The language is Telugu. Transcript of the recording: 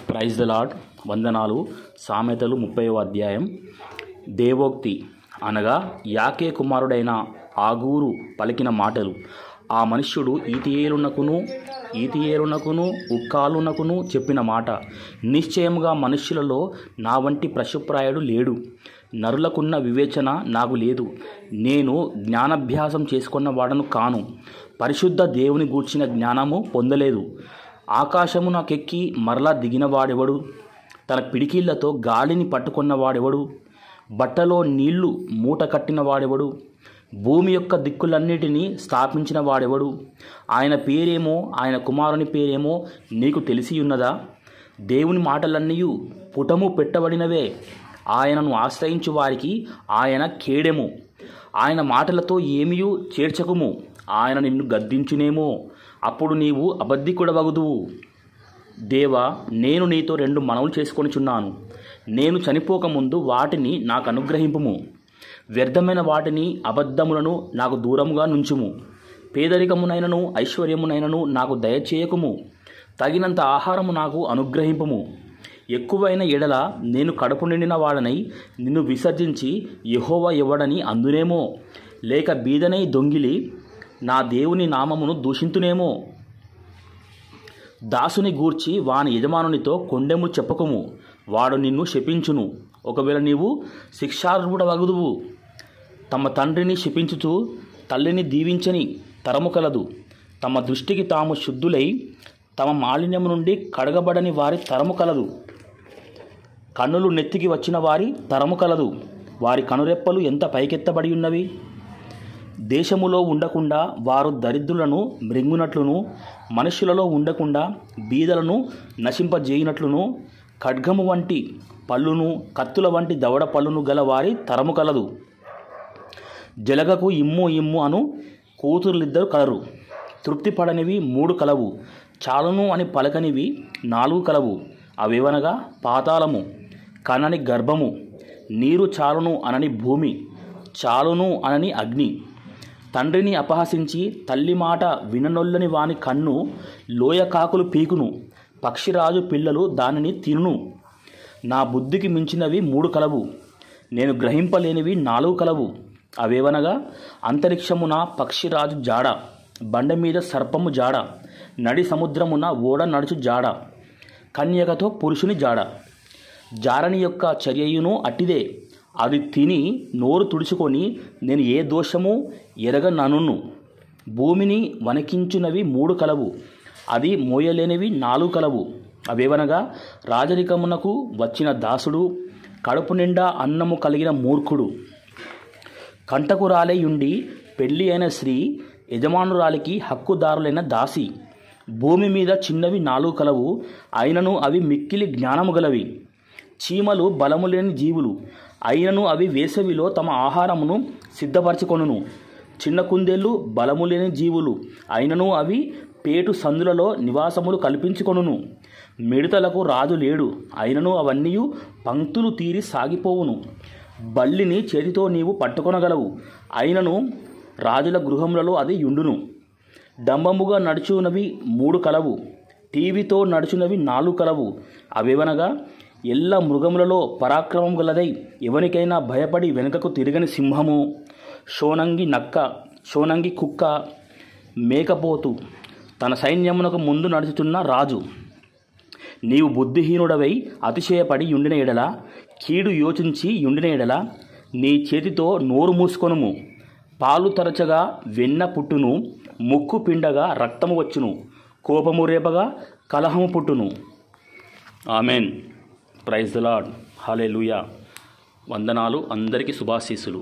Praise the lord. వందనాలు. సామెతలు 30వ అధ్యాయం. దేవోక్తి అనగా యాకే కుమారుడైన ఆగూరు పలికిన మాటలు. ఆ మనుష్యుడు ఈతియేలునకును ఉక్కాలునకును చెప్పిన మాట, నిశ్చయముగా మనుష్యులలో నా వంటి పశుప్రాయుడు లేడు, నరులకున్న వివేచన నాకు లేదు, నేను జ్ఞానాభ్యాసం చేసుకున్న వాడను కాను, పరిశుద్ధ దేవుని గూర్చిన జ్ఞానము పొందలేదు. ఆకాశము నాకెక్కి మరలా దిగినవాడెవడు? తన పిడికిళ్లతో గాలిని పట్టుకున్నవాడెవడు? బట్టలో నీళ్లు మూట కట్టినవాడెవడు? భూమి యొక్క దిక్కులన్నిటినీ స్థాపించిన వాడెవడు? ఆయన పేరేమో, ఆయన కుమారుని పేరేమో నీకు తెలిసి ఉన్నదా? దేవుని మాటలన్నీ పుటము పెట్టబడినవే. ఆయనను ఆశ్రయించు వారికి ఆయన కేడెము. ఆయన మాటలతో ఏమీయూ చేర్చకుము. ఆయన నిన్ను గద్దించునేమో, అప్పుడు నీవు అబద్ధికుడవగుదువు. దేవా, నేను నీతో 2 మనవులు చేసుకొనిచున్నాను. నేను చనిపోకముందు వాటిని నాకు అనుగ్రహింపుము. వ్యర్థమైన వాటిని, అబద్ధములను నాకు దూరముగా నుంచుము. పేదరికమునైనను ఐశ్వర్యమునైనను నాకు దయచేయకుము. తగినంత ఆహారము నాకు అనుగ్రహింపుము. ఎక్కువైన ఎడల నేను కడుపు నిండిన వాడనై నిన్ను విసర్జించి యెహోవా ఎవడని అందునేమో, లేక బీదనై దొంగిలి నా దేవుని నామమును దూషింతునేమో. దాసుని గూర్చి వాని యజమానునితో కొండెము చెప్పకుము, వాడు నిన్ను శపించును. ఒకవేళ నీవు శిక్షార్హుడవగుదువు. తమ తండ్రిని శపించుచు తల్లిని దీవించని తరము కలదు. తమ దృష్టికి తాము శుద్ధులై తమ మాలిన్యము నుండి కడగబడని వారి తరము కలదు. కన్నులు నెత్తికి వచ్చిన వారి తరము కలదు. వారి కనురెప్పలు ఎంత పైకెత్తబడి ఉన్నవి. దేశములో ఉండకుండా వారు దరిద్రులను మృంగునట్లును, మనుషులలో ఉండకుండా బీదలను నశింపజేయునట్లును, ఖడ్గము వంటి పళ్ళును, కత్తుల వంటి దవడ పళ్ళును గల వారి తరము కలదు. జలగకు ఇమ్ము ఇమ్ము అను కూతురులిద్దరు కలరు. తృప్తి పడనివి 3 కలవు. చాలును అని పలకనివి 4 కలవు. అవేవనగా పాతాళము, కనని గర్భము, నీరు చాలును అనని భూమి, చాలును అనని అగ్ని. తండ్రిని అపహసించి తల్లి మాట విననొల్లని వాని కన్ను లోయ కాకులు పీకును. పక్షిరాజు పిల్లలు దానిని తినును. నా బుద్ధికి మించినవి 3 కలవు. నేను గ్రహింపలేనివి 4 కలవు. అవేవనగా అంతరిక్షమున పక్షిరాజు జాడ, బండ మీద సర్పము జాడ, నడి సముద్రమున ఓడ నడుచు జాడ, కన్యకతో పురుషుని జాడ. జారని యొక్క చర్యయును అట్టిదే. అది తిని నోరు తుడుచుకొని నేను ఏ దోషము ఎరగననును. భూమిని వణికించునవి 3 కలవు. అది మోయలేనివి 4 కలవు. అవేవనగా రాజరికమునకు వచ్చిన దాసుడు, కడుపు నిండా అన్నము కలిగిన మూర్ఖుడు, కంటకురాలయుండి పెళ్ళి అయిన స్త్రీ, యజమానురాలికి హక్కుదారులైన దాసి. భూమి మీద చిన్నవి 4 కలవు, అయినను అవి మిక్కిలి జ్ఞానము గలవి. చీమలు బలము లేని జీవులు, అయినను అవి వేసవిలో తమ ఆహారమును సిద్ధపరచుకొనును. చిన్న కుందేళ్ళు బలము లేని జీవులు, అయినను అవి పేటు సందులలో నివాసములు కల్పించుకొనును. మిడతలకు రాజు లేడు, అయినను అవన్నీ పంక్తులు తీరి సాగిపోవును. బల్లిని చేతితో నీవు పట్టుకొనగలవు, అయినను రాజుల గృహములలో అది యుండును. డంబముగా నడుచునవి 3 కలవు. టీవీతో నడుచునవి 4 కలవు. అవేవనగా ఎల్ల మృగములలో పరాక్రమం గలదై ఎవరికైనా భయపడి వెనుకకు తిరగని సింహము, షోనంగి కుక్క, మేకపోతు, తన సైన్యమునకు ముందు నడుచుతున్న రాజు. నీవు బుద్ధిహీనుడవై అతిశయపడి యుండిన ఎడల, కీడు యోచించి యుండిన ఎడల, నీ చేతితో నోరు మూసుకొనుము. పాలు తరచగా వెన్న పుట్టును, ముక్కు పిండగా రక్తము వచ్చును, కోపము రేపగా కలహము పుట్టును. Amen. Praise the lord. Hallelujah. వందనాలు. అందరికీ శుభాశీస్సులు.